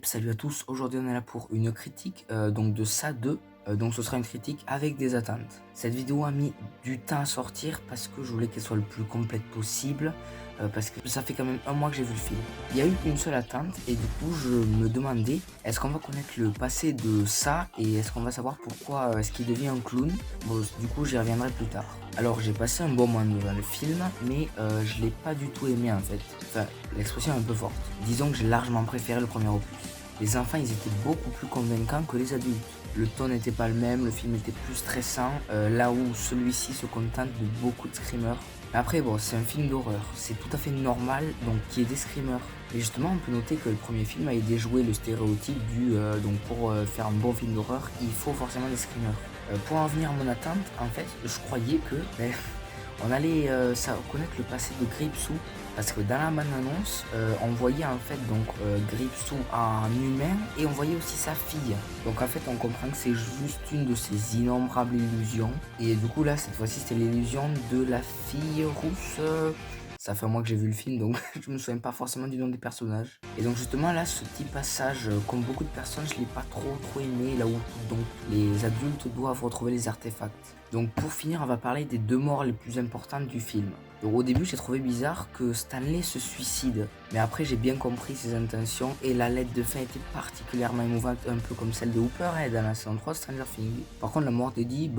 Salut à tous, aujourd'hui on est là pour une critique donc de Ça 2, donc ce sera une critique avec des attentes. Cette vidéo a mis du temps à sortir parce que je voulais qu'elle soit le plus complète possible, parce que ça fait quand même un mois que j'ai vu le film. Il y a eu une seule attente et du coup je me demandais est-ce qu'on va connaître le passé de Ça et est-ce qu'on va savoir pourquoi est-ce qu'il devient un clown. Bon, du coup j'y reviendrai plus tard. Alors j'ai passé un bon moment devant le film mais je l'ai pas du tout aimé en fait. Enfin l'expression est un peu forte. Disons que j'ai largement préféré le premier opus. Les enfants, ils étaient beaucoup plus convaincants que les adultes. Le ton n'était pas le même, le film était plus stressant, là où celui-ci se contente de beaucoup de screamers. Après, bon, c'est un film d'horreur, c'est tout à fait normal donc qu'il y ait des screamers. Et justement, on peut noter que le premier film a déjoué le stéréotype du donc pour faire un bon film d'horreur, il faut forcément des screamers. Pour en venir à mon attente, en fait, je croyais que on allait connaître le passé de Gripsou parce que dans la bande-annonce, on voyait en fait donc Gripsou en humain et on voyait aussi sa fille. Donc en fait, on comprend que c'est juste une de ces innombrables illusions. Et du coup là, cette fois-ci, c'était l'illusion de la fille rousse. Ça fait un mois que j'ai vu le film, donc je me souviens pas forcément du nom des personnages. Et donc justement là, ce petit passage, comme beaucoup de personnes, je l'ai pas trop aimé, là où donc les adultes doivent retrouver les artefacts. Donc pour finir, on va parler des deux morts les plus importantes du film. Donc au début, j'ai trouvé bizarre que Stanley se suicide, mais après j'ai bien compris ses intentions et la lettre de fin était particulièrement émouvante, un peu comme celle de Hooper dans la saison 3 Stranger Things. Par contre, la mort d'Eddie,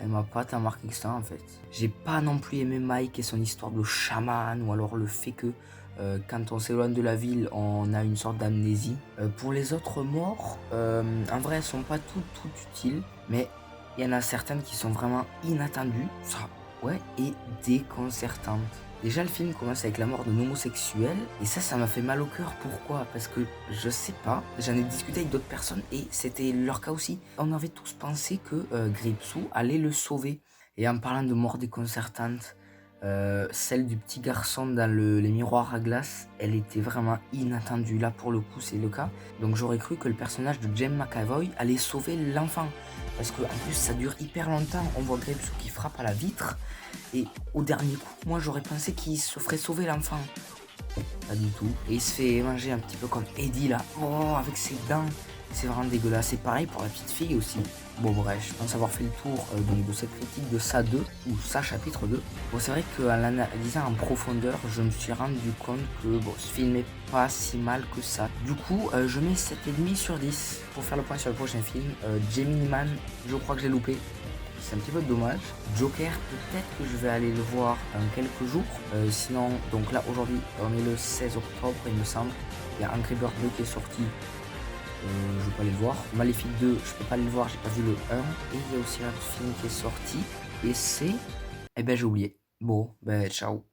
elle m'a pas tant marqué que ça en fait. J'ai pas non plus aimé Mike et son histoire de chaman, ou alors le fait que quand on s'éloigne de la ville, on a une sorte d'amnésie. Pour les autres morts, en vrai, elles sont pas toutes utiles, mais il y en a certaines qui sont vraiment inattendues, ça, ouais, et déconcertantes. Déjà, le film commence avec la mort d'un homosexuel, et ça m'a fait mal au cœur. Pourquoi? Parce que, je sais pas, j'en ai discuté avec d'autres personnes, et c'était leur cas aussi. On avait tous pensé que Gripsou allait le sauver. Et en parlant de mort déconcertante, celle du petit garçon dans les miroirs à glace, elle était vraiment inattendue. Là, pour le coup, c'est le cas. Donc, j'aurais cru que le personnage de James McAvoy allait sauver l'enfant. Parce que en plus, ça dure hyper longtemps. On voit Gripsou qui frappe à la vitre. Et au dernier coup, moi, j'aurais pensé qu'il se ferait sauver l'enfant. Pas du tout. Et il se fait manger un petit peu comme Eddie là. Oh, avec ses dents. C'est vraiment dégueulasse. C'est pareil pour la petite fille aussi. Bon bref, je pense avoir fait le tour donc de cette critique de Ça 2 ou Ça chapitre 2. Bon, c'est vrai qu'en l'analysant en profondeur, je me suis rendu compte que bon, ce film est pas si mal que ça. Du coup, je mets 7,5 sur 10. Pour faire le point sur le prochain film, Gemini Man, je crois que j'ai loupé. C'est un petit peu dommage. Joker, peut-être que je vais aller le voir dans quelques jours. Sinon, donc là aujourd'hui, on est le 16 octobre, il me semble. Il y a Angry Birds 2 qui est sorti. Je peux pas aller le voir. Maléfique 2, je peux pas aller le voir, j'ai pas vu le 1. Et il y a aussi un autre film qui est sorti. Et c'est. Eh ben j'ai oublié. Bon, ben ciao.